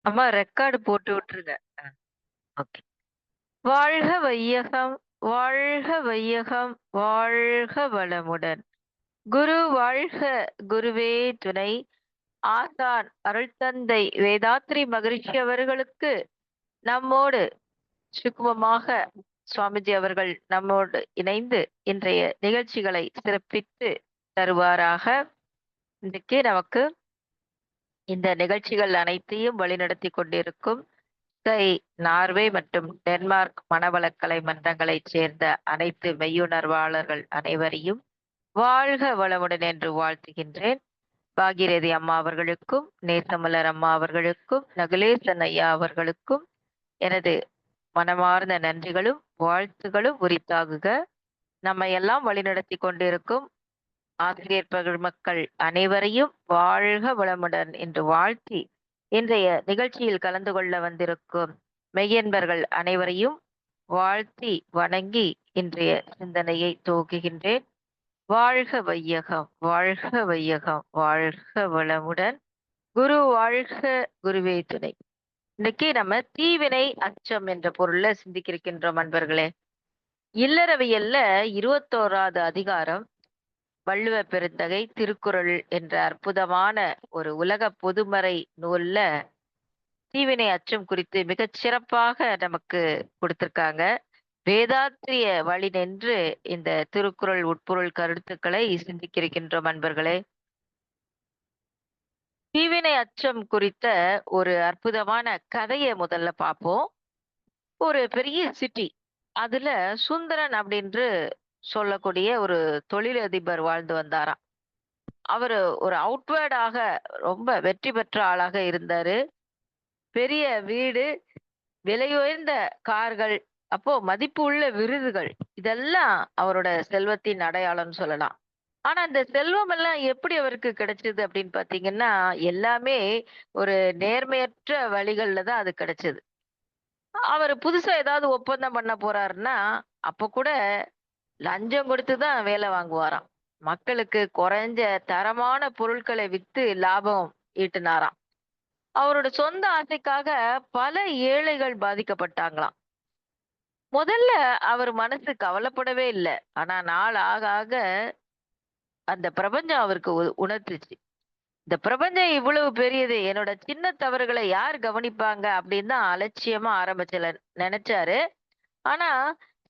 அம்மா ரெக்கார்டு போட்டு விட்டுருங்க. அ, ஓகே. வாழ்க வையகம், வாழ்க வையகம், வாழ்க வளமுடன். குரு வாழ்க, குருவே துணை. ஆசான் அருள் தந்தை வேதாத்ரி மகரிஷி அவர்களுக்கு நம்மோடு சுக்குமமாக சுவாமிஜி அவர்கள் நம்மோடு இணைந்து இன்றைய நிகழ்ச்சிகளை சிறப்பித்து தருவாராக. இன்றைக்கு நமக்கு இந்த நிகழ்ச்சிகள் அனைத்தையும் வழிநடத்தி கொண்டிருக்கும் நார்வே மற்றும் டென்மார்க் மனவளக்கலை மன்றங்களைச் சேர்ந்த அனைத்து மெய்யுணர்வாளர்கள் அனைவரையும் வாழ்க வளமுடன் என்று வாழ்த்துகின்றேன். பாகிரதி அம்மா அவர்களுக்கும், நேசமலர் அம்மா அவர்களுக்கும், நகுலேசன் ஐயா அவர்களுக்கும் எனது மனமார்ந்த நன்றிகளும் வாழ்த்துகளும் உரித்தாகுக. நம்மை எல்லாம் வழிநடத்தி கொண்டிருக்கும் ஆசிரியர் பெருமக்கள் அனைவரையும் வாழ்க வளமுடன் என்று வாழ்த்தி, இன்றைய நிகழ்ச்சியில் கலந்து கொள்ள வந்திருக்கும் மெய்யன்பர்கள் அனைவரையும் வாழ்த்தி வணங்கி இன்றைய சிந்தனையை துவக்குகின்றேன். வாழ்க வையகம், வாழ்க வையகம், வாழ்க வளமுடன். குரு வாழ்க, குருவே துணை. இன்னைக்கு நம்ம தீவினை அச்சம் என்ற பொருள்ல சிந்திக்கிருக்கின்றோம் அன்பர்களே. இல்லறவியல்ல 21வது அதிகாரம், வள்ளுவ பெருந்தகை திருக்குறள் என்ற அற்புதமான ஒரு உலக பொதுமறை நூல்ல தீவினை அச்சம் குறித்து மிகச் சிறப்பாக நமக்கு கொடுத்திருக்காங்க. வேதாத்திரிய வழி நின்று இந்த திருக்குறள் உட்பொருள் கருத்துக்களை சிந்திக்கிருக்கின்றோம் அன்பர்களே. தீவினை அச்சம் குறித்த ஒரு அற்புதமான கதையை முதல்ல பார்ப்போம். ஒரு பெரிய சிட்டி, அதுல சுந்தரன் அப்படின்று சொல்லக்கூடிய ஒரு தொழிலதிபர் வாழ்ந்து வந்தாராம். அவரு ஒரு அவுட்வேர்டாக ரொம்ப வெற்றி பெற்ற ஆளாக இருந்தாரு. பெரிய வீடு, விலையுயர்ந்த கார்கள், அப்போ மதிப்பு உள்ள விருதுகள், இதெல்லாம் அவரோட செல்வத்தின் அடையாளம்னு சொல்லலாம். ஆனா இந்த செல்வம் எல்லாம் எப்படி அவருக்கு கிடைச்சது அப்படின்னு பாத்தீங்கன்னா, எல்லாமே ஒரு நேர்மையற்ற வழிகள்ல தான் அது கிடைச்சது. அவரு புதுசா ஏதாவது ஒப்பந்தம் பண்ண போறாருன்னா, அப்ப கூட லஞ்சம் கொடுத்து தான் வேலை வாங்குவாராம். மக்களுக்கு குறைஞ்ச தரமான பொருட்களை வித்து லாபம் ஈட்டினாராம். அவரோட சொந்த ஆசைக்காக பல ஏழைகள் பாதிக்கப்பட்டாங்களாம். முதல்ல அவர் மனசு கவலைப்படவே இல்ல. ஆனா நாள் ஆக ஆக அந்த பிரபஞ்சம் அவருக்கு உணர்த்துச்சு. இந்த பிரபஞ்சம் இவ்வளவு பெரியது. என்னோட சின்ன தவறுகளை யார் கவனிப்பாங்க அப்படின்னு தான் அலட்சியமா ஆரம்பிச்சல நினைச்சாரு. ஆனா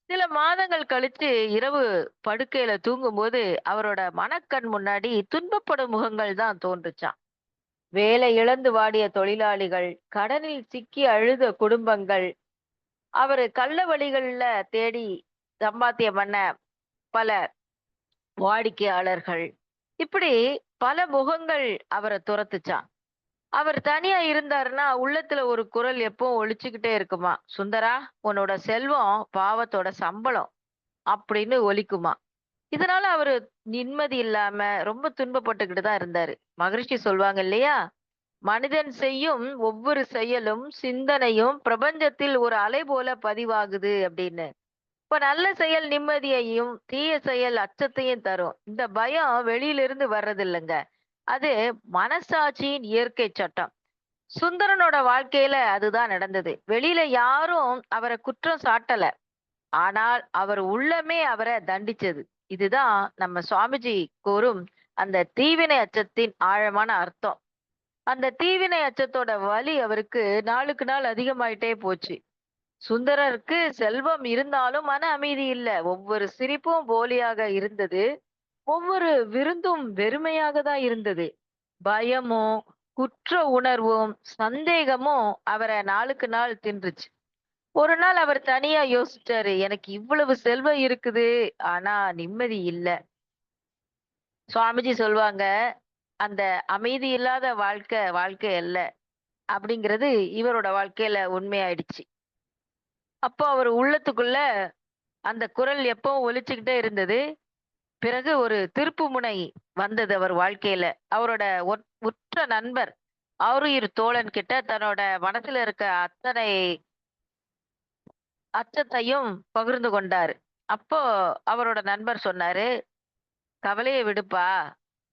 சில மாதங்கள் கழிச்சு இரவு படுக்கையில தூங்கும்போது அவரோட மனக்கண் முன்னாடி துன்பப்படும் முகங்கள் தான் தோன்றுச்சாம். வேலை இழந்து வாடிய தொழிலாளிகள், கடனில் சிக்கி அழுத குடும்பங்கள், அவரு கள்ள வழிகள்ல தேடி சம்பாத்தியம் பண்ண பல வாடிக்கையாளர்கள், இப்படி பல முகங்கள் அவரை துரத்துச்சாம். அவர் தனியா இருந்தாருன்னா உள்ளத்துல ஒரு குரல் எப்பவும் ஒலிச்சுக்கிட்டே இருக்குமா, சுந்தரா, உன்னோட செல்வம் பாவத்தோட சம்பளம் அப்படின்னு ஒலிக்குமா. இதனால அவரு நிம்மதி இல்லாம ரொம்ப துன்பப்பட்டுக்கிட்டு தான் இருந்தாரு. மகரிஷி சொல்வாங்க இல்லையா, மனிதன் செய்யும் ஒவ்வொரு செயலும் சிந்தனையும் பிரபஞ்சத்தில் ஒரு அலை போல பதிவாகுது அப்படின்னு. இப்ப நல்ல செயல் நிம்மதியையும், தீய செயல் அச்சத்தையும் தரும். இந்த பயம் வெளியிலிருந்து வர்றது இல்லைங்க, அது மனசாட்சியின் இயற்கை சட்டம். சுந்தரனோட வாழ்க்கையில அதுதான் நடந்தது. வெளியில யாரும் அவரை குற்றம் சாட்டல. ஆனால் அவர் உள்ளமே அவரை தண்டிச்சது. இதுதான் நம்ம சுவாமிஜி கூறும் அந்த தீவினை அச்சத்தின் ஆழமான அர்த்தம். அந்த தீவினை அச்சத்தோட வலி அவருக்கு நாளுக்கு நாள் அதிகமாயிட்டே போச்சு. சுந்தரருக்கு செல்வம் இருந்தாலும் மன அமைதி இல்ல. ஒவ்வொரு சிரிப்பும் போலியாக இருந்தது. ஒவ்வொரு விருந்தும் வெறுமையாக தான் இருந்தது. பயமும், குற்ற உணர்வும், சந்தேகமும் அவரை நாளுக்கு நாள் தின்றுச்சு. ஒரு நாள் அவர் தனியா யோசிச்சாரு. எனக்கு இவ்வளவு செல்வம் இருக்குது, ஆனா நிம்மதி இல்ல. சுவாமிஜி சொல்வாங்க, அந்த அமைதி இல்லாத வாழ்க்கை வாழ்க்கை அல்ல அப்படிங்கிறது இவரோட வாழ்க்கையில உண்மையாயிடுச்சு. அப்போ அவர் உள்ளத்துக்குள்ள அந்த குரல் எப்பவும் ஒலிச்சுக்கிட்டே இருந்தது. பிறகு ஒரு திருப்புமுனை வந்தது அவர் வாழ்க்கையில. அவரோட உற்ற நண்பர், ஆருயிர் தோழன் கிட்ட தன்னோட மனசுல இருக்க அத்தனை அச்சத்தையும் பகிர்ந்து கொண்டாரு. அப்போ அவரோட நண்பர் சொன்னாரு, "கவலைய விடுப்பா.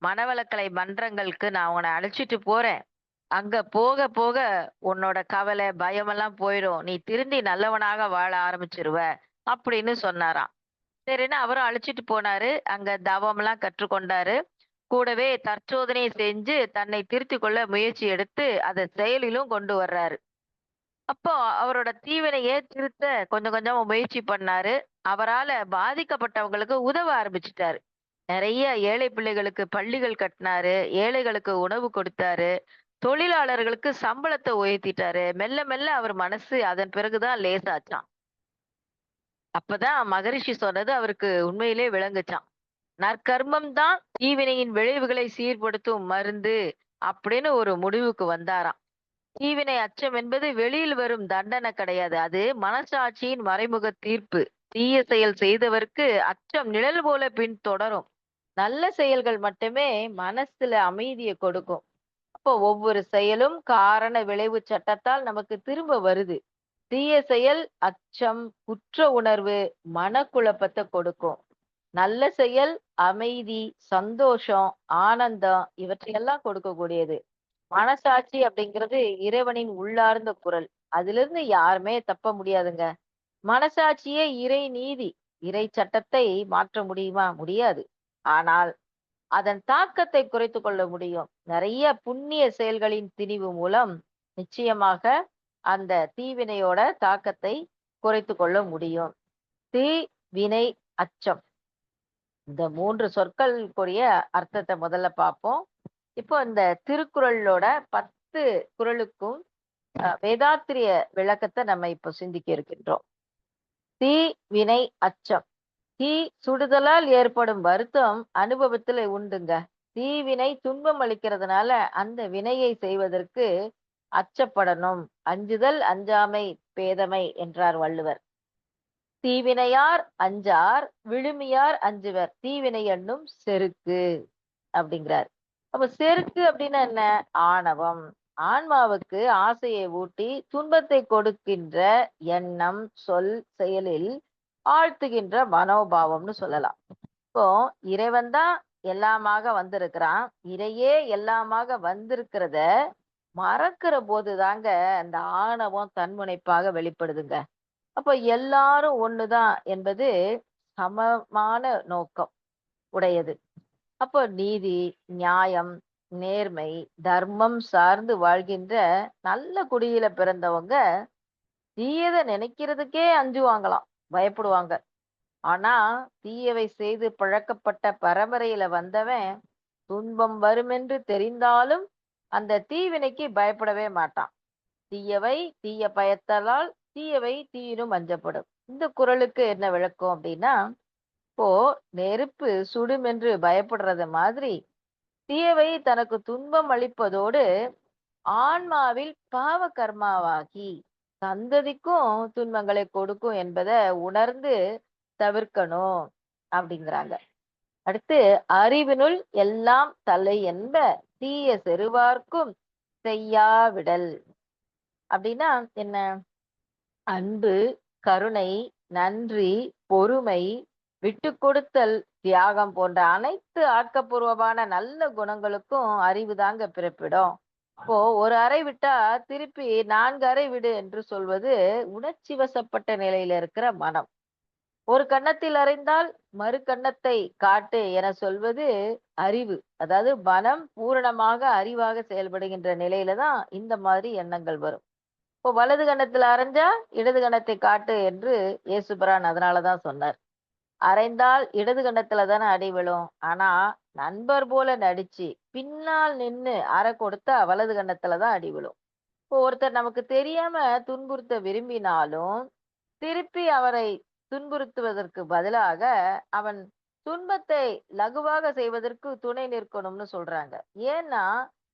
மனவளக்கலை மன்றங்களுக்கு நான் உன்னை அழைச்சிட்டு போறேன். அங்க போக போக உன்னோட கவலை, பயமெல்லாம் போயிரும். நீ திருந்தி நல்லவனாக வாழ ஆரம்பிச்சுருவ." அப்படின்னு சொன்னாராம். சரின்னு அவரும் அழைச்சிட்டு போனாரு. அங்க தவம்லாம் கற்றுக்கொண்டாரு. கூடவே தற்சோதனை செஞ்சு தன்னை திருத்திக் கொள்ள முயற்சி எடுத்து, அத செயலிலும் கொண்டு வர்றாரு. அப்போ அவரோட தீவினைய திருத்த கொஞ்சம் கொஞ்சமா முயற்சி பண்ணாரு. அவரால பாதிக்கப்பட்டவங்களுக்கு உதவ ஆரம்பிச்சுட்டாரு. நெறைய ஏழை பிள்ளைகளுக்கு பள்ளிகள் கட்டினாரு. ஏழைகளுக்கு உணவு கொடுத்தாரு. தொழிலாளர்களுக்கு சம்பளத்த உயர்த்திட்டாரு. மெல்ல மெல்ல அவர் மனசு அதன் பிறகு தான் லேசாச்சாம். அப்பதான் மகரிஷி சொன்னது அவருக்கு உண்மையிலே விளங்குச்சாம். நற்கர்மம் தான் தீவினையின் விளைவுகளை சீர்படுத்தும் மருந்து அப்படின்னு ஒரு முடிவுக்கு வந்தாராம். தீவினை அச்சம் என்பது வெளியில் வரும் தண்டனை கிடையாது. அது மனசாட்சியின் மறைமுக தீர்ப்பு. தீய செயல் செய்தவர்க்கு அச்சம் நிழல் போல பின் தொடரும். நல்ல செயல்கள் மட்டுமே மனசுல அமைதியை கொடுக்கும். அப்போ ஒவ்வொரு செயலும் காரண விளைவு சட்டத்தால் நமக்கு திரும்ப வருது. தீய செயல் அச்சம், குற்ற உணர்வு, மனக்குழப்பத்தை கொடுக்கும். நல்ல செயல் அமைதி, சந்தோஷம், ஆனந்தம் இவற்றையெல்லாம் கொடுக்கக்கூடியது. மனசாட்சி அப்படிங்கிறது இறைவனின் உள்ளார்ந்த குரல். அதிலிருந்து யாருமே தப்ப முடியாதுங்க. மனசாட்சியே இறை நீதி. இறை சட்டத்தை மாற்ற முடியுமா? முடியாது. ஆனால் அதன் தாக்கத்தை குறைத்துக் கொள்ள முடியும். நிறைய புண்ணிய செயல்களின் திணிவு மூலம் நிச்சயமாக அந்த தீவினையோட தாக்கத்தை குறைத்துக் கொள்ள முடியும். தீ, வினை, அச்சம். இந்த 3 சொற்களுக்குரிய அர்த்தத்த முதல்ல பார்ப்போம். இப்போ இந்த திருக்குறளோட 10 குறளுக்கும் வேதாத்திரிய விளக்கத்த நம்ம இப்போ சிந்திக்க இருக்கின்றோம். தீ, வினை, அச்சம். தீ சுடுதலால் ஏற்படும் வருத்தம் அனுபவத்துல உண்டுங்க. தீவினை துன்பம் அளிக்கிறதுனால அந்த வினையை செய்வதற்கு அச்சப்படணும். அஞ்சுதல் அஞ்சாமை பேதமை என்றார் வள்ளுவர். தீவினையார் அஞ்சார் விழுமியார் அஞ்சுவர் தீவினை என்னும் செருக்கு அப்படிங்கிறார். அப்ப செருக்கு அப்படின்னா என்ன? ஆணவம். ஆன்மாவுக்கு ஆசையை ஊட்டி துன்பத்தை கொடுக்கின்ற எண்ணம், சொல், செயலில் ஆழ்த்துகின்ற மனோபாவம்னு சொல்லலாம். இப்போ இறைவன் தான் எல்லாமாக வந்திருக்கிறான். இறையே எல்லாமாக வந்திருக்கிறத மறக்கிற போதுதாங்க அந்த ஆணவம் தன்முனைப்பாக வெளிப்படுதுங்க. அப்போ எல்லாரும் ஒண்ணுதான் என்பது சமமான நோக்கம் உடையது. அப்போ நீதி, நியாயம், நேர்மை, தர்மம் சார்ந்து வாழ்கின்ற நல்ல குடியில பிறந்தவங்க தீயதை நினைக்கிறதுக்கே அஞ்சுவாங்களாம், பயப்படுவாங்க. ஆனா தீயவை செய்து பழக்கப்பட்ட பரம்பரையில வந்தவன் துன்பம் வருமென்று தெரிந்தாலும் அந்த தீவினைக்கு பயப்படவே மாட்டான். தீயவை தீய பயத்தலால் தீயவை தீயினும் அஞ்சப்படும். இந்த குறளுக்கு என்ன விளக்கம் அப்படின்னா, இப்போ நெருப்பு சுடும் என்று பயப்படுறது மாதிரி தீயவை தனக்கு துன்பம் அளிப்பதோடு ஆன்மாவில் பாவ கர்மாவாகி சந்ததிக்கும் துன்பங்களை கொடுக்கும் என்பதை உணர்ந்து தவிர்க்கணும் அப்படிங்கிறாங்க. அடுத்து அறிவினுள் எல்லாம் தலை என்ப தீய செருவார்க்கும் செய்யாவிடல். அப்படின்னா என்ன? அன்பு, கருணை, நன்றி, பொறுமை, விட்டு கொடுத்தல், தியாகம் போன்ற அனைத்து ஆக்கப்பூர்வமான நல்ல குணங்களுக்கும் அறிவு தாங்க பிறப்பிடும். இப்போ ஒரு அறை விட்டா திருப்பி 4 அறை விடு என்று சொல்வது உணர்ச்சி வசப்பட்ட நிலையில இருக்கிற மனம். ஒரு கன்னத்தில் அறைந்தால் மறு கன்னத்தை காட்டு என சொல்வது அறிவு. அதாவது மனம் பூரணமாக அறிவாக செயல்படுகின்ற நிலையில தான் இந்த மாதிரி எண்ணங்கள் வரும். இப்போ வலது கன்னத்துல அரைஞ்சா இடது கன்னத்தை காட்டு என்று இயேசுபிரான் அதனாலதான் சொன்னார். அறைந்தால் இடது கன்னத்துல தானே அடி விழும். ஆனா நண்பர் போல நடிச்சு பின்னால் நின்னு அறை கொடுத்தா வலது கன்னத்துலதான் அடி விழும். இப்போ ஒருத்தர் நமக்கு தெரியாம துன்புறுத்த விரும்பினாலும் திருப்பி அவரை துன்புறுத்துவதற்கு பதிலாக அவன் துன்பத்தை லகுவாக செய்வதற்கு துணை நிற்கணும்னு சொல்றாங்க. ஏன்னா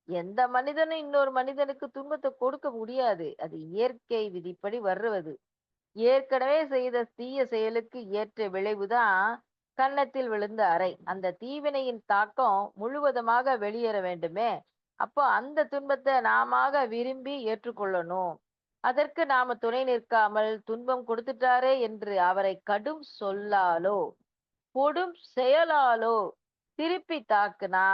எந்த மனிதனும் இன்னொரு மனிதனுக்கு துன்பத்தை கொடுக்க முடியாது. அது இயற்கை விதிப்படி வருவது. ஏற்கனவே செய்த தீய செயலுக்கு ஏற்ற விளைவுதான் கன்னத்தில் விழுந்த அறை. அந்த தீவினையின் தாக்கம் முழுவதுமாக வெளியேற வேண்டுமே. அப்போ அந்த துன்பத்தை நாமாக விரும்பி ஏற்றுக்கொள்ளணும். அதற்கு நாம துணை நிற்காமல் துன்பம் கொடுத்துட்டாரே என்று அவரை கடும் சொல்லாலோ கொடும் செயலாலோ திருப்பி தாக்குனா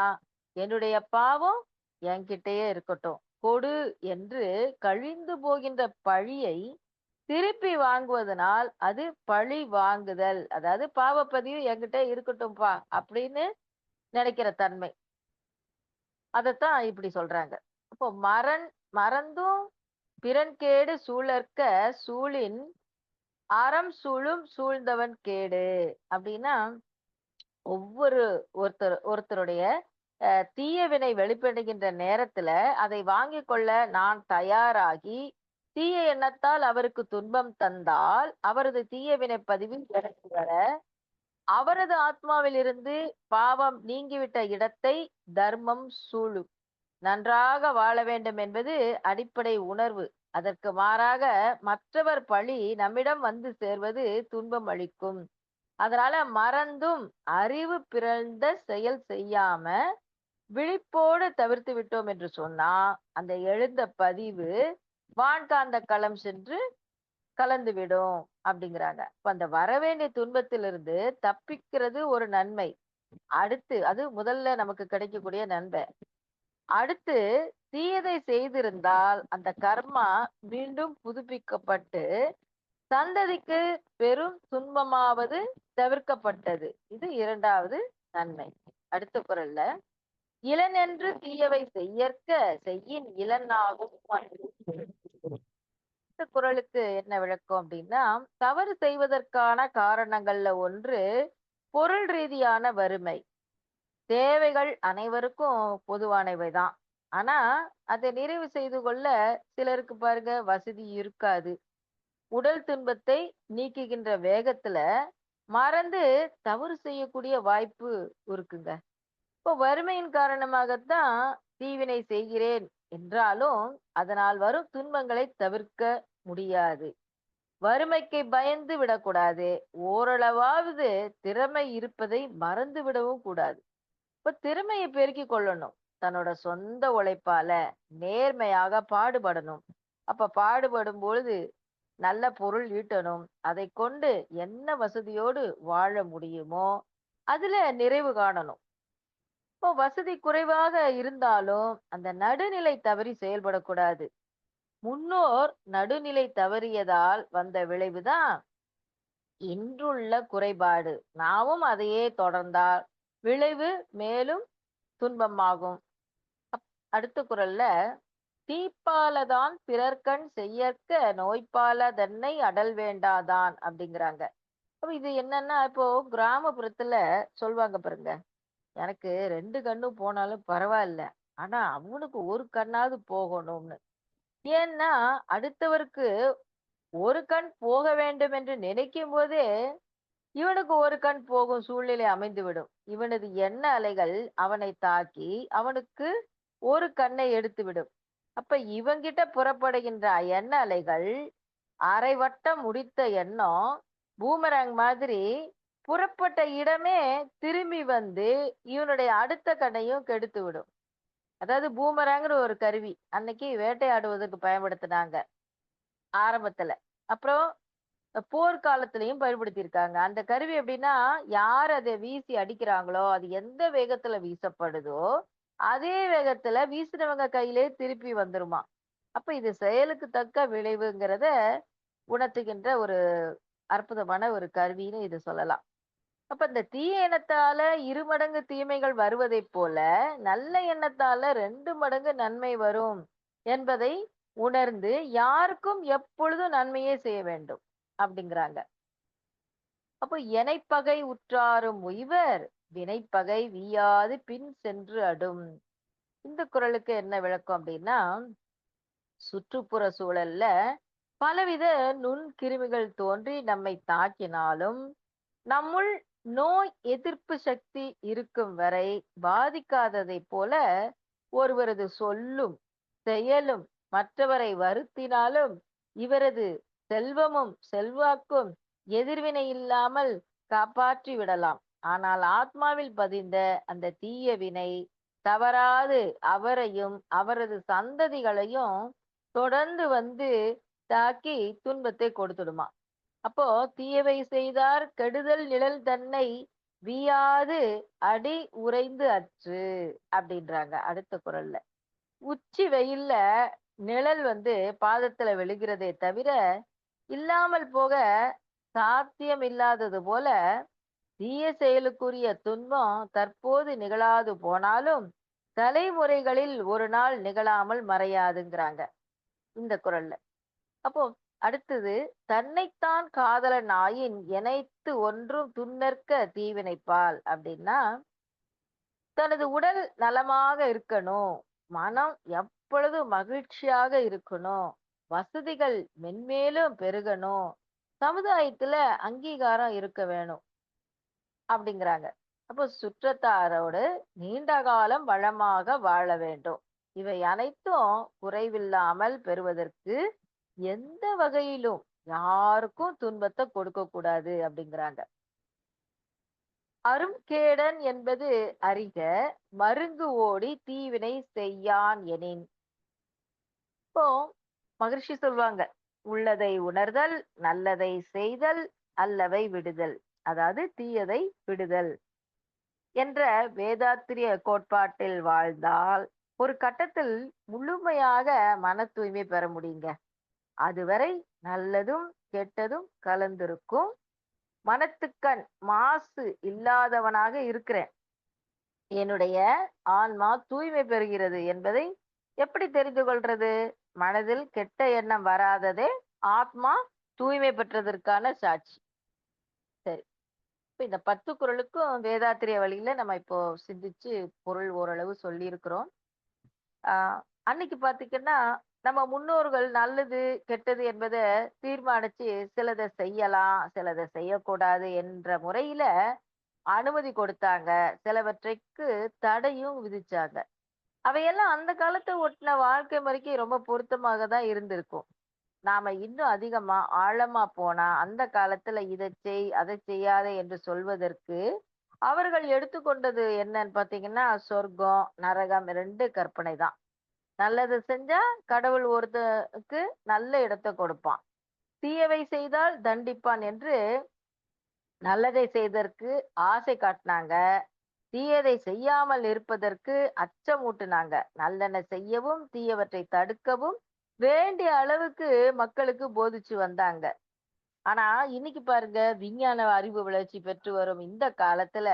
என்னுடைய பாவம் என்கிட்டயே இருக்கட்டும். கொடு என்று கழிந்து போகின்ற பழியை திருப்பி வாங்குவதனால் அது பழி வாங்குதல். அதாவது பாவப்பதிவு என்கிட்ட இருக்கட்டும்பா அப்படின்னு நினைக்கிற தன்மை. அதத்தான் இப்படி சொல்றாங்க. அப்போ மறந்தும் பிறன்கேடு சூழற்க சூழின் அறம் சூழும் சூழ்ந்தவன் கேடு. அப்படின்னா ஒவ்வொரு ஒருத்தருடைய தீய வினை வெளிப்படுகின்ற நேரத்துல அதை வாங்கிக் கொள்ள நான் தயாராகி தீய எண்ணத்தால் அவருக்கு துன்பம் தந்தால் அவரது தீய வினை பதிவில் எனக்கு வர அவரது ஆத்மாவிலிருந்து பாவம் நீங்கிவிட்ட இடத்தை தர்மம் சூழும். நன்றாக வாழ வேண்டும் என்பது அடிப்படை உணர்வு. அதற்கு மாறாக மற்றவர் பழி நம்மிடம் வந்து சேர்வது துன்பம் அளிக்கும். அதனால மறந்தும் அறிவு பிறழ்ந்த செயல் செய்யாம விழிப்போடு தவிர்த்து விட்டோம் என்று சொன்னா அந்த எழுந்த பதிவு வான்காந்த களம் சென்று கலந்துவிடும் அப்படிங்கிறாங்க. இப்ப அந்த வரவேண்டிய துன்பத்திலிருந்து தப்பிக்கிறது ஒரு நன்மை. அடுத்து அது முதல்ல நமக்கு கிடைக்கக்கூடிய நன்மை. அடுத்து தீயதை செய்திருந்தால் அந்த கர்மா மீண்டும் புதுப்பிக்கப்பட்டு சந்ததிக்கு பெரும் துன்பமாவது தவிர்க்கப்பட்டது. இது இரண்டாவது நன்மை. அடுத்த குறள்ல இளனென்று தீயவை செய்யற்க செய்யின் இளனாகும் அன்று. இந்த குறளுக்கு என்ன விளக்கம் அப்படின்னா தவறு செய்வதற்கான காரணங்கள்ல ஒன்று பொருள் ரீதியான வறுமை. தேவைகள் அனைவருக்கும் பொதுவானவைதான். ஆனா அதை நிறைவு செய்து கொள்ள சிலருக்கு பாருங்க வசதி இருக்காது. உடல் துன்பத்தை நீக்குகின்ற வேகத்துல மறந்து தவறு செய்யக்கூடிய வாய்ப்பு இருக்குங்க. இப்போ வறுமையின் காரணமாகத்தான் தீவினை செய்கிறேன் என்றாலும் அதனால் வரும் துன்பங்களை தவிர்க்க முடியாது. வறுமைக்கு பயந்து விடக்கூடாது. ஓரளவாவது திறமை இருப்பதை மறந்து விடவும் கூடாது. இப்ப திறமையை பெருக்கிக் கொள்ளணும். தன்னோட சொந்த உழைப்பால நேர்மையாக பாடுபடணும். அப்ப பாடுபடும் பொழுது நல்ல பொருள் ஈட்டணும். அதை கொண்டு என்ன வசதியோடு வாழ முடியுமோ அதுல நிறைவு காணணும். இப்போ வசதி குறைவாக இருந்தாலும் அந்த நடுநிலை தவறி செயல்படக்கூடாது. முன்னோர் நடுநிலை தவறியதால் வந்த விளைவுதான் இன்றுள்ள குறைபாடு. நாமும் அதையே தொடர்ந்தால் விளைவு மேலும் துன்பமாகும். அடுத்த குறள்ல தீப்பாலதான் பிறர்கண் செய்யற்க நோய்ப்பால தன்னை அடல் வேண்டாதான் அப்படிங்கிறாங்க. அப்ப இது என்னன்னா இப்போ கிராமப்புறத்துல சொல்லுவாங்க பாருங்க, எனக்கு 2 கண்ணும் போனாலும் பரவாயில்ல, ஆனா அவனுக்கு ஒரு கண்ணாவது போகணும்னு. ஏன்னா அடுத்தவருக்கு ஒரு கண் போக வேண்டும் என்று நினைக்கும் போதே இவனுக்கு ஒரு கண் போகும் சூழ்நிலை அமைந்துவிடும். இவனது எண்ண அலைகள் அவனை தாக்கி அவனுக்கு ஒரு கண்ணை எடுத்துவிடும். அப்ப இவங்கிட்ட புறப்படுகின்ற எண்ண அலைகள் அரை வட்டம் முடித்த எண்ணம் பூமரங் மாதிரி புறப்பட்ட இடமே திரும்பி வந்து இவனுடைய அடுத்த கண்ணையும் கெடுத்து விடும். அதாவது பூமராங்கிற ஒரு கருவி அன்னைக்கு வேட்டையாடுவதற்கு பயன்படுத்தினாங்க ஆரம்பத்துல. அப்புறம் போர்க்காலத்திலையும் பயன்படுத்தியிருக்காங்க. அந்த கருவி எப்படின்னா யார் அதை வீசி அடிக்கிறாங்களோ அது எந்த வேகத்துல வீசப்படுதோ அதே வேகத்துல வீசினவங்க கையிலே திருப்பி வந்துருமா. அப்ப இது செயலுக்கு தக்க விளைவுங்கிறத உணர்த்துகின்ற ஒரு அற்புதமான ஒரு கருவின்னு இது சொல்லலாம். அப்ப இந்த தீய எண்ணத்தால 2 மடங்கு தீமைகள் வருவதைப் போல நல்ல எண்ணத்தால 2 மடங்கு நன்மை வரும் என்பதை உணர்ந்து யாருக்கும் எப்பொழுதும் நன்மையே செய்ய வேண்டும் அப்படிங்கிறாங்க. அப்போ எனைப்பகை உற்றாரும் உய்வர் வினைப்பகை வீயாது பின் சென்று அடும். இந்த குறளுக்கு என்ன விளக்கம் அப்படின்னா சுற்றுப்புற சூழல்ல பலவித நுண்கிருமிகள் தோன்றி நம்மை தாக்கினாலும் நம்முள் நோய் எதிர்ப்பு சக்தி இருக்கும் வரை பாதிக்காததைப் போல ஒருவரது சொல்லும் செயலும் மற்றவரை வருத்தினாலும் இவரது செல்வமும் செல்வாக்கும் எதிர்வினை இல்லாமல் காப்பாற்றி விடலாம். ஆனால் ஆத்மாவில் பதிந்த அந்த தீய வினை தவறாது அவரையும் அவரது சந்ததிகளையும் தொடர்ந்து வந்து தாக்கி துன்பத்தை கொடுத்துடுமா. அப்போ தீயவை செய்தார் கெடுதல் நிழல் தன்னை வீயாது அடி உறைந்து அற்று அப்படின்றாங்க அடுத்த குறள்ல. உச்சி வெயில்ல நிழல் பாதத்துல விழுகிறதே தவிர, இல்லாமல் போக சாத்தியம் இல்லாதது போல, தீய செயலுக்குரிய துன்பம் தற்போது நிகழாது போனாலும், தலைமுறைகளில் ஒரு நாள் நிகழாமல் மறையாதுங்கிறாங்க இந்த குறள்ல. அப்போ அடுத்தது, "தன்னைத்தான் காதலன் ஆயின் எனைத்து ஒன்றும் துன்னற்க தீவினைப்பால்" அப்படின்னா, தனது உடல் நலமாக இருக்கணும், மனம் எப்பொழுதும் மகிழ்ச்சியாக இருக்கணும், வசதிகள் மென்மேலும் பெருகணும், சமுதாயத்துல அங்கீகாரம் இருக்க வேணும் அப்படிங்கிறாங்க. அப்போ சுற்றத்தாரோடு நீண்ட காலம் வளமாக வாழ வேண்டும். இவை அனைத்தும் குறைவில்லாமல் பெறுவதற்கு எந்த வகையிலும் யாருக்கும் துன்பத்தை கொடுக்க கூடாது அப்படிங்கிறாங்க. அரும்கேடன் என்பது அறிக, மருங்கு ஓடி தீவினை செய்யான் எனின். இப்போ மகரிஷி சொல்வாங்க, உள்ளதை உணர்தல், நல்லதை செய்தல், அல்லவை விடுதல். அதாவது தீயதை விடுதல் என்ற வேதாத்திரிய கோட்பாட்டில் வாழ்ந்தால் ஒரு கட்டத்தில் முழுமையாக மன தூய்மை பெற முடியுங்க. அதுவரை நல்லதும் கெட்டதும் கலந்திருக்கும். மனத்துக்கண் மாசு இல்லாதவனாக இருக்கிறேன், என்னுடைய ஆன்மா தூய்மை பெறுகிறது என்பதை எப்படி தெரிந்து கொள்றது? மனதில் கெட்ட எண்ணம் வராததே ஆத்மா தூய்மை பெற்றதற்கான சாட்சி. சரி, இப்ப இந்த 10 குறளுக்கும் வேதாத்திரிய வழியில நம்ம இப்போ சிந்திச்சு பொருள் ஓரளவு சொல்லியிருக்கிறோம். ஆஹ் அன்னைக்கு பாத்தீங்கன்னா, நம்ம முன்னோர்கள் நல்லது கெட்டது என்பதை தீர்மானிச்சு சிலதை செய்யலாம் சிலதை செய்யக்கூடாது என்ற முறையில அனுமதி கொடுத்தாங்க, சிலவற்றைக்கு தடையும் விதிச்சாங்க. அவையெல்லாம் அந்த காலத்தை ஒட்டின வாழ்க்கை முறைக்கு ரொம்ப பொருத்தமாக தான் இருந்திருக்கும். நாம இன்னும் அதிகமா ஆழமா போனா அந்த காலத்துல இதை செய் அதை செய்யாதே என்று சொல்வதற்கு அவர்கள் எடுத்துக்கொண்டது என்னன்னு பாத்தீங்கன்னா, சொர்க்கம் நரகம் ரெண்டு கற்பனை தான். நல்லது செஞ்சா கடவுள் ஒருத்தருக்கு நல்ல இடத்தை கொடுப்பான், தீயவை செய்தால் தண்டிப்பான் என்று நல்லதை செய்ததற்கு ஆசை காட்டினாங்க, தீயதை செய்யாமல் இருப்பதற்கு அச்சமூட்டுனாங்க. நல்லன செய்யவும் தீயவற்றை தடுக்கவும் வேண்டிய அளவுக்கு மக்களுக்கு போதிச்சு வந்தாங்க. ஆனா இன்னைக்கு பாருங்க, விஞ்ஞான அறிவு வளர்ச்சி பெற்று வரும் இந்த காலத்துல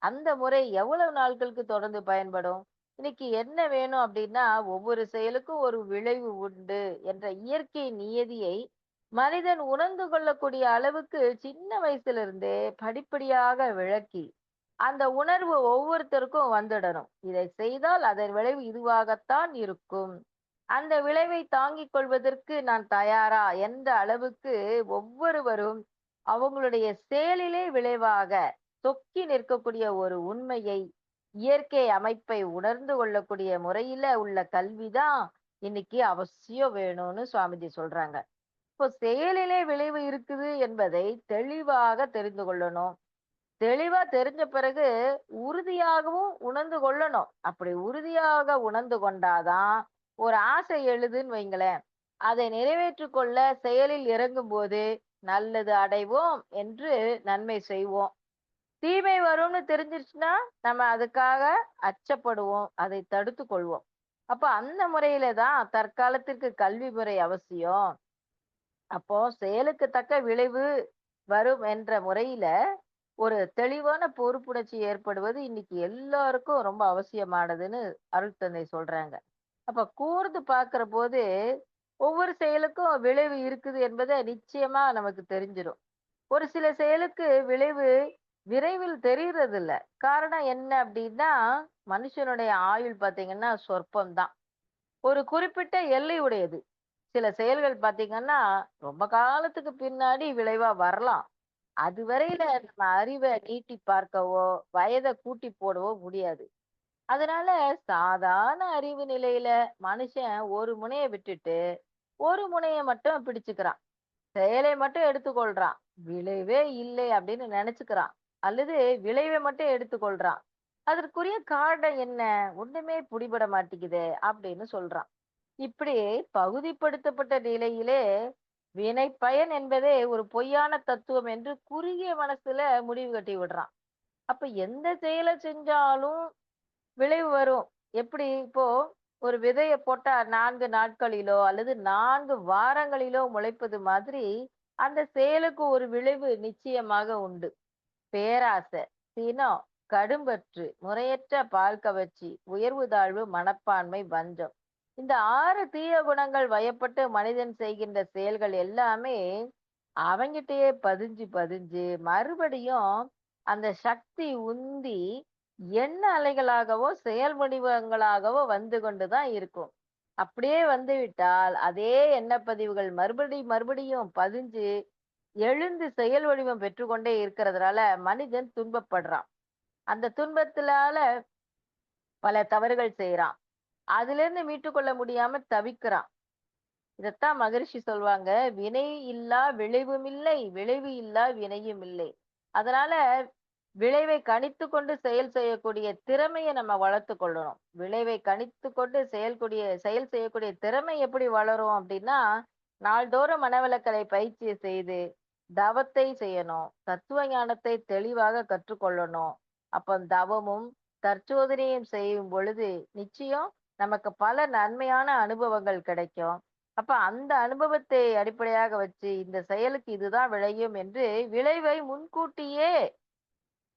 அந்த முறை எவ்வளவு நாட்களுக்கு தொடர்ந்து பயன்படும்? இன்னைக்கு என்ன வேணும் அப்படின்னா, ஒவ்வொரு செயலுக்கும் ஒரு விளைவு உண்டு என்ற இயற்கை நியதியை மனிதன் உணர்ந்து கொள்ளக்கூடிய அளவுக்கு சின்ன வயசுல இருந்தே படிப்படியாக விளக்கி அந்த உணர்வு ஒவ்வொருத்தருக்கும் வந்துடணும். இதை செய்தால் அதன் விளைவு இதுவாகத்தான் இருக்கும், அந்த விளைவை தாங்கிக் கொள்வதற்கு நான் தயாரா என்ற அளவுக்கு ஒவ்வொருவரும் அவங்களுடைய செயலிலே விளைவாக தொக்கி நிற்கக்கூடிய ஒரு உண்மையை, இயற்கை அமைப்பை உணர்ந்து கொள்ளக்கூடிய முறையில உள்ள கல்விதான் இன்னைக்கு அவசியம் வேணும்னு சுவாமிஜி சொல்றாங்க. இப்போ செயலிலே விளைவு இருக்குது என்பதை தெளிவாக தெரிந்து கொள்ளணும். தெளிவா தெரிஞ்ச பிறகு உறுதியாகவும் உணர்ந்து கொள்ளணும். அப்படி உறுதியாக உணர்ந்து கொண்டாதான் ஒரு ஆசை எழுதுன்னு வைங்களேன், அதை நிறைவேற்றிக் கொள்ள செயலில் இறங்கும் போது நல்லது அடைவோம் என்று நன்மை செய்வோம். தீமை வரும்னு தெரிஞ்சிருச்சுன்னா நம்ம அதுக்காக அச்சப்படுவோம், அதை தடுத்து கொள்வோம். அப்ப அந்த முறையில தான் தற்காலத்திற்கு கல்வி முறை அவசியம். அப்போ செயலுக்கு தக்க விளைவு வரும் என்ற முறையில ஒரு தெளிவான பொறுப்புணர்ச்சி ஏற்படுவது இன்னைக்கு எல்லாருக்கும் ரொம்ப அவசியமானதுன்னு அருட்தந்தை சொல்றாங்க. அப்ப கூர்ந்து பார்க்கிற போது ஒவ்வொரு செயலுக்கும் விளைவு இருக்குது என்பதை நிச்சயமா நமக்கு தெரிஞ்சிடும். ஒரு சில செயலுக்கு விளைவு விரைவில் தெரியறது இல்ல. காரணம் என்ன அப்படின்னா, மனுஷனுடைய ஆயுள் பாத்தீங்கன்னா சொற்பம்தான், ஒரு குறிப்பிட்ட எல்லை உடையது. சில செயல்கள் பாத்தீங்கன்னா ரொம்ப காலத்துக்கு பின்னாடி விளைவா வரலாம். அதுவரையில நம்ம அறிவை நீட்டி பார்க்கவோ வயதை கூட்டி போடவோ முடியாது. அதனால சாதாரண அறிவு நிலையில மனுஷன் ஒரு முனையை விட்டுட்டு ஒரு முனையை மட்டும் பிடிச்சுக்கிறான், செயலை மட்டும் எடுத்துக்கொள்றான், விளைவே இல்லை அப்படின்னு நினைச்சுக்கிறான், அல்லது விளைவை மட்டும் எடுத்துக்கொள்றான். அதற்குரிய காரணம் என்ன? ஒண்ணுமே பிடிபட மாட்டேங்குதே அப்படின்னு சொல்றான். இப்படி பகுதிப்படுத்தப்பட்ட நிலையிலே வினை பயன் என்பதே ஒரு பொய்யான தத்துவம் என்று குறுகிய மனசுல முடிவு கட்டி விடுறான். அப்ப எந்த செயலை செஞ்சாலும் விளைவு வரும். எப்படி இப்போ ஒரு விதைய போட்டா 4 நாட்களிலோ அல்லது 4 வாரங்களிலோ முளைப்பது மாதிரி அந்த செயலுக்கு ஒரு விளைவு நிச்சயமாக உண்டு. பேராசை, சினம், கடும்பற்று, முறையற்ற பால் கவர்ச்சி, உயர்வு தாழ்வு மனப்பான்மை, வஞ்சம். இந்த 6 தீய குணங்கள் வயப்பட்டு மனிதன் செய்கின்ற செயல்கள் எல்லாமே அவங்கிட்டயே பதிஞ்சு பதிஞ்சு மறுபடியும் அந்த சக்தி உந்தி எண்ண அலைகளாகவோ செயல் வடிவங்களாகவோ வந்து கொண்டுதான் இருக்கும். அப்படியே வந்து விட்டால் அதே எண்ணப்பதிவுகள் மறுபடியும் பதிஞ்சு எழுந்து செயல் வடிவம் பெற்றுக்கொண்டே இருக்கிறதுனால மனிதன் துன்பப்படுறான். அந்த துன்பத்தினால பல தவறுகள் செய்றான். அதிலிருந்து மீட்டுக் கொள்ள முடியாம தவிக்கிறான். இதத்தான் மகரிஷி சொல்வாங்க, "வினை இல்லா விளைவும் இல்லை, விளைவு இல்லா வினையும் இல்லை." அதனால விளைவை கணித்துக் கொண்டு செயல் செய்யக்கூடிய திறமைய நம்ம வளர்த்துக் கொள்ளணும். விளைவை கணித்துக் கொண்டு செயல் செய்யக்கூடிய திறமை எப்படி வளரும் அப்படின்னா, நாள்தோறும் மனவளக்கலை பயிற்சி செய்து, தவத்தை செய்யணும். தத்துவ ஞானத்தை தெளிவாக கற்றுக்கொள்ளணும். அப்ப தவமும், தற்சோதனையும் செய்யும் பொழுது, நிச்சயம் நமக்கு பல நன்மையான அனுபவங்கள் கிடைக்கும். அப்ப அந்த அனுபவத்தை அடிப்படையாக வச்சு, இந்த செயலுக்கு இதுதான் விளையும் என்று விளைவை முன்கூட்டியே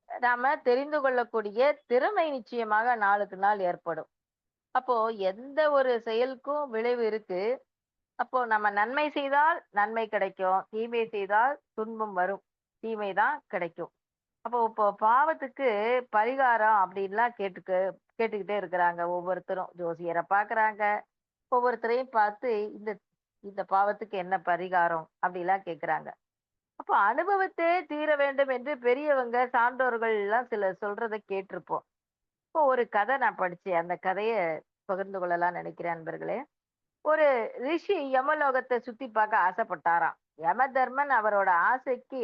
நாம தெரிந்து கொள்ளக்கூடிய திறமை நிச்சயமாக நாளுக்கு நாள் ஏற்படும். அப்போ எந்த ஒரு செயலுக்கும் விளைவு இருக்கு. அப்போ நம்ம நன்மை செய்தால் நன்மை கிடைக்கும். தீமை செய்தால் துன்பம் வரும். தீமை தான் கிடைக்கும். அப்போ இப்போ பாவத்துக்கு பரிகாரம் அப்படின்லாம் கேட்டுக்கிட்டே இருக்கிறாங்க ஒவ்வொருத்தரும். ஜோசியரை பார்க்குறாங்க. ஒவ்வொருத்தரையும் பார்த்து இந்த இந்த பாவத்துக்கு என்ன பரிகாரம் அப்படிலாம் கேட்குறாங்க. அப்போ அனுபவத்தே தீர வேண்டும் என்று பெரியவங்க, சான்றோர்கள் எல்லாம் சிலர் சொல்றத கேட்டிருப்போம். இப்போ ஒரு கதை நான் படிச்சேன். அந்த கதைய பகிர்ந்து கொள்ளலாம்னு நினைக்கிறேன் நண்பர்களே. ஒரு ரிஷி யமலோகத்தை சுத்தி பார்க்க ஆசைப்பட்டாராம். யமதர்மன் அவரோட ஆசைக்கு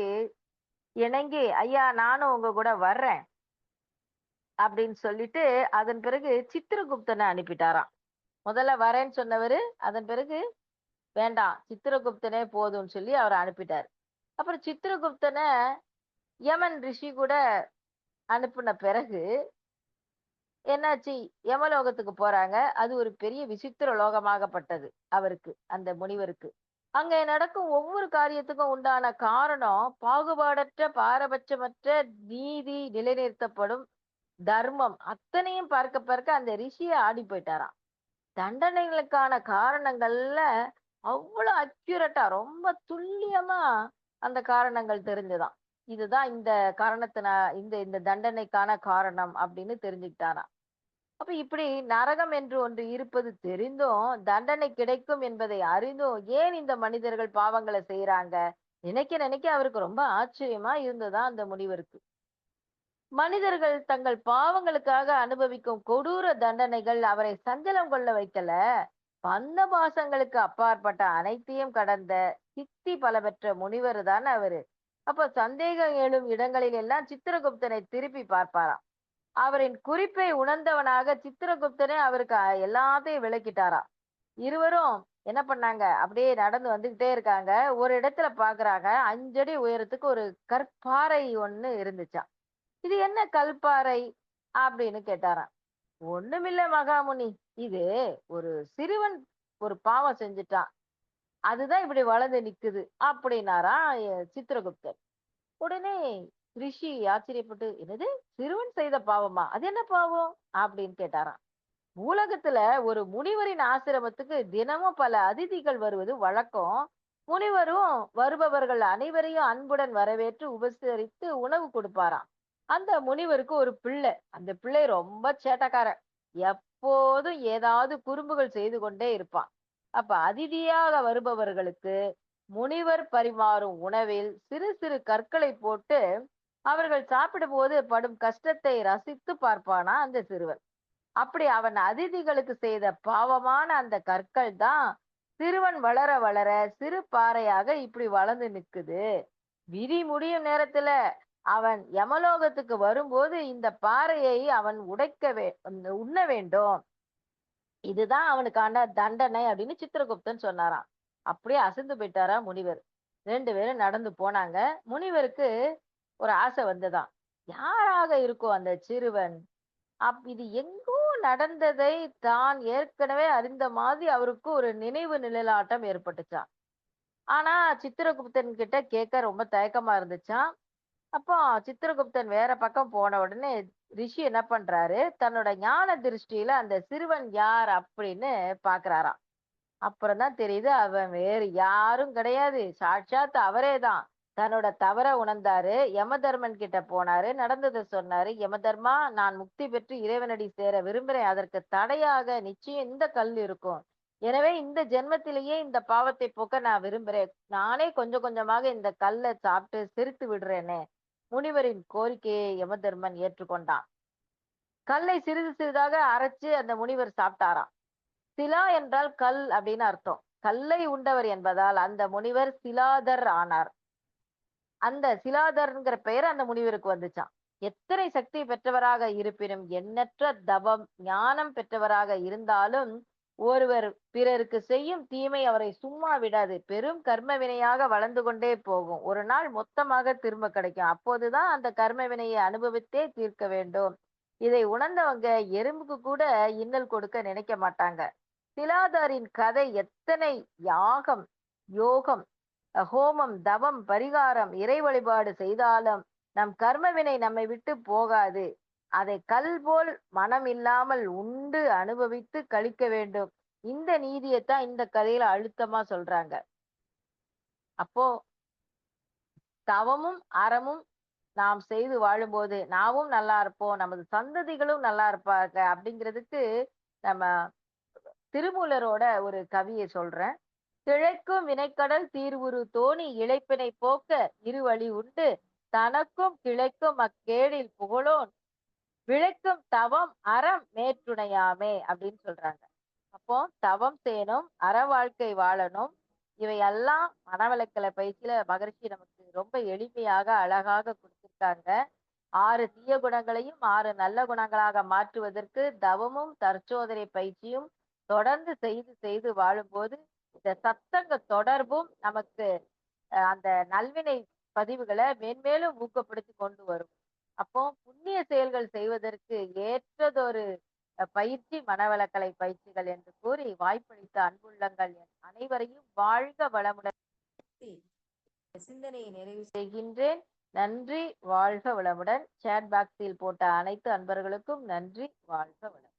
இணங்கி, "ஐயா நானும் உங்க கூட வர்றேன்" அப்படின்னு சொல்லிட்டு, அதன் பிறகு சித்திரகுப்தனை அனுப்பிட்டாராம். முதல்ல வரேன்னு சொன்னவரு, அதன் பிறகு வேண்டாம் சித்திரகுப்தனே போதும்னு சொல்லி அவர அனுப்பிட்டாரு. அப்புறம் சித்திரகுப்தன யமன் ரிஷி கூட அனுப்புன பிறகு என்னாச்சு? யமலோகத்துக்கு போறாங்க. அது ஒரு பெரிய விசித்திர லோகமாகப்பட்டது அவருக்கு, அந்த முனிவருக்கு. அங்கே நடக்கும் ஒவ்வொரு காரியத்துக்கும் உண்டான காரணம், பாகுபாடற்ற, பாரபட்சமற்ற நீதி நிலைநிறுத்தப்படும் தர்மம் அத்தனையும் பார்க்க பார்க்க அந்த ரிஷியே ஆடி போயிட்டாராம். தண்டனைகளுக்கான காரணங்கள்ல அவ்வளவு அக்யூரேட்டா ரொம்ப துல்லியமா அந்த காரணங்கள் தெரிஞ்சுதாம். இதுதான் இந்த காரணத்தினா இந்த இந்த தண்டனைக்கான காரணம் அப்படின்னு தெரிஞ்சுக்கிட்டாராம். அப்ப இப்படி நரகம் என்று ஒன்று இருப்பது தெரிந்தும் தண்டனை கிடைக்கும் என்பதை அறிந்தும் ஏன் இந்த மனிதர்கள் பாவங்களை செய்யறாங்க நினைக்க நினைக்க அவருக்கு ரொம்ப ஆச்சரியமா இருந்ததா அந்த முனிவருக்கு. மனிதர்கள் தங்கள் பாவங்களுக்காக அனுபவிக்கும் கொடூர தண்டனைகள் அவரை சஞ்சலம் கொள்ள வைக்கல. பந்த பாசங்களுக்கு அப்பாற்பட்ட அனைத்தையும் கடந்த சித்தி பல பெற்ற முனிவர் தான் அவரு. அப்ப சந்தேகம் எழும் இடங்களில் எல்லாம் சித்திரகுப்தனை திருப்பி பார்ப்பாராம். அவரின் குறிப்பை உணர்ந்தவனாக சித்திரகுப்தனே அவருக்கு எல்லாத்தையும் விளக்கிட்டாராம். இருவரும் என்ன பண்ணாங்க, அப்படியே நடந்து வந்துகிட்டே இருக்காங்க. ஒரு இடத்துல பாக்குறாங்க, 5 அடி உயரத்துக்கு ஒரு கற்பாறை ஒண்ணு இருந்துச்சாம். இது என்ன கல்பாறை அப்படின்னு கேட்டாராம். ஒண்ணுமில்ல மகாமுனி, இது ஒரு சிறுவன் ஒரு பாவம் செஞ்சுட்டான், அதுதான் இப்படி வளர்ந்து நிக்குது அப்படின்னாராம் சித்திரகுப்தர். உடனே ரிஷி ஆச்சரியப்பட்டு, என்னது சிறுவன் செய்த பாவமா? அது என்ன பாவம் அப்படின்னு கேட்டாராம். உலகத்துல ஒரு முனிவரின் ஆசிரமத்துக்கு தினமும் பல அதிதிகள் வருவது வழக்கம். முனிவரும் வருபவர்கள் அனைவரையும் அன்புடன் வரவேற்று உபசரித்து உணவு கொடுப்பாராம். அந்த முனிவருக்கு ஒரு பிள்ளை. அந்த பிள்ளை ரொம்ப சேட்டக்காரன். எப்போதும் ஏதாவது குறும்புகள் செய்து கொண்டே இருப்பான். அப்ப அதிதியாக வருபவர்களுக்கு முனிவர் பரிமாறும் உணவில் சிறு சிறு கற்களை போட்டு அவர்கள் சாப்பிடும்போது படும் கஷ்டத்தை ரசித்து பார்ப்பானா அந்த சிறுவன். அப்படி அவன் அதிதிகளுக்கு செய்த பாவமான அந்த கற்கள் தான் சிறுவன் வளர வளர சிறு பாறையாக இப்படி வளர்ந்து நிக்குது. விதி முடியும் நேரத்துல அவன் யமலோகத்துக்கு வரும்போது இந்த பாறையை அவன் உண்ண வேண்டும். இதுதான் அவனுக்கான தண்டனை அப்படின்னு சித்திரகுப்தன் சொன்னாராம். அப்படியே அசந்து போயிட்டாரா முனிவர். 2 பேரும் நடந்து போனாங்க. முனிவருக்கு ஒரு ஆசை வந்ததாம். யாராக இருக்கும் அந்த சிறுவன்? இது எங்கோ நடந்ததை தான் ஏற்கனவே அறிந்த மாதிரி அவருக்கு ஒரு நினைவு நிழலாட்டம் ஏற்பட்டுச்சாம். ஆனா சித்திரகுப்தன் கிட்ட கேட்க ரொம்ப தயக்கமா இருந்துச்சாம். அப்போ சித்திரகுப்தன் வேற பக்கம் போன உடனே ரிஷி என்ன பண்றாரு, தன்னோட ஞான திருஷ்டியில அந்த சிறுவன் யார் அப்படின்னு பார்க்கிறாராம். அப்புறம் தான் தெரியுது அவன் வேறு யாரும் கிடையாது. சாட்சாத் அவரே தான். தன்னோட தவற உணர்ந்தாரு. யமதர்மன் கிட்ட போனாரு. நடந்தத சொன்னாரு. யமதர்மா, நான் முக்தி பெற்று இறைவனடி சேர விரும்புறேன். அதற்கு தடையாக நிச்சயம் இந்த கல் இருக்கும். எனவே இந்த ஜென்மத்திலேயே இந்த பாவத்தை போக்க நான் விரும்புறேன். நானே கொஞ்சம் கொஞ்சமாக இந்த கல்ல சாப்பிட்டு சிரித்து விடுறேனே. முனிவரின் கோரிக்கையை யமதர்மன் ஏற்றுக்கொண்டான். கல்லை சிறிது சிறிதாக அரைச்சு அந்த முனிவர் சாப்பிட்டாராம். சிலா என்றால் கல் அப்படின்னு அர்த்தம். கல்லை உண்டவர் என்பதால் அந்த முனிவர் சிலாதர் ஆனார். அந்த சிலாதர்ங்கிற பெயர் அந்த முனிவருக்கு வந்துச்சாம். எத்தனை சக்தி பெற்றவராக இருப்பினும், எண்ணற்ற தவம், ஞானம் பெற்றவராக இருந்தாலும், ஒருவர் பிறருக்கு செய்யும் தீமை அவரை சும்மா விடாது. பெரும் கர்ம வினையாக வளர்ந்து கொண்டே போகும். ஒரு நாள் மொத்தமாக திரும்ப கிடைக்கும். அப்போதுதான் அந்த கர்ம வினையை அனுபவித்தே தீர்க்க வேண்டும். இதை உணர்ந்தவங்க எறும்புக்கு கூட இன்னல் கொடுக்க நினைக்க மாட்டாங்க. சிலாதாரின் கதை எத்தனை யாகம், யோகம், ஹோமம், தவம், பரிகாரம், இறை வழிபாடு செய்தாலும் நம் கர்மவினை நம்மை விட்டு போகாது. அதை கல் போல் மனம் இல்லாமல் உண்டு அனுபவித்து கழிக்க வேண்டும். இந்த நீதியைத்தான் இந்த கதையில அழுத்தமா சொல்றாங்க. அப்போ தவமும் அறமும் நாம் செய்து வாழும்போது நாமும் நல்லா இருப்போம், நமது சந்ததிகளும் நல்லா இருப்பாங்க அப்படிங்கிறதுக்கு நம்ம திருமூலரோட ஒரு கவியை சொல்றேன். திளைக்கும் வினைக்கடல் தீர்வுறு தோணி இளைப்பினை போக்க இருவழி உண்டு. தனக்கும் கிளைக்கும் அக்கேடில் புகழோன் விளைக்கும் தவம் அறம் மேற்றுணையாமே அப்படின்னு சொல்றாங்க. அப்போ தவம் செய்யணும், அற வாழ்க்கை வாழணும். இவையெல்லாம் மனவளக்கலை பயிற்சியில மகரிஷி நமக்கு ரொம்ப எளிமையாக அழகாக கொடுத்திருக்காங்க. 6 தீய குணங்களையும் 6 நல்ல குணங்களாக மாற்றுவதற்கு தவமும் தற்சோதனை பயிற்சியும் தொடர்ந்து செய்து செய்து வாழும்போது இந்த சத்சங்க தொடர்பும் நமக்கு அந்த நல்வினை பதிவுகளை மேன்மேலும் ஊக்கப்படுத்தி கொண்டு வரும். அப்போ புண்ணிய செயல்கள் செய்வதற்கு ஏற்றதொரு பயிற்சி மனவளக்கலை பயிற்சிகள் என்று கூறி வாய்ப்பளித்த அன்புள்ளங்கள் அனைவரையும் வாழ்க வளமுடன் சிந்தனையை நிறைவு செய்கின்றேன். நன்றி, வாழ்க வளமுடன். சேட் பாக்ஸில் போட்ட அனைத்து அன்பர்களுக்கும் நன்றி, வாழ்க வளமுடன்.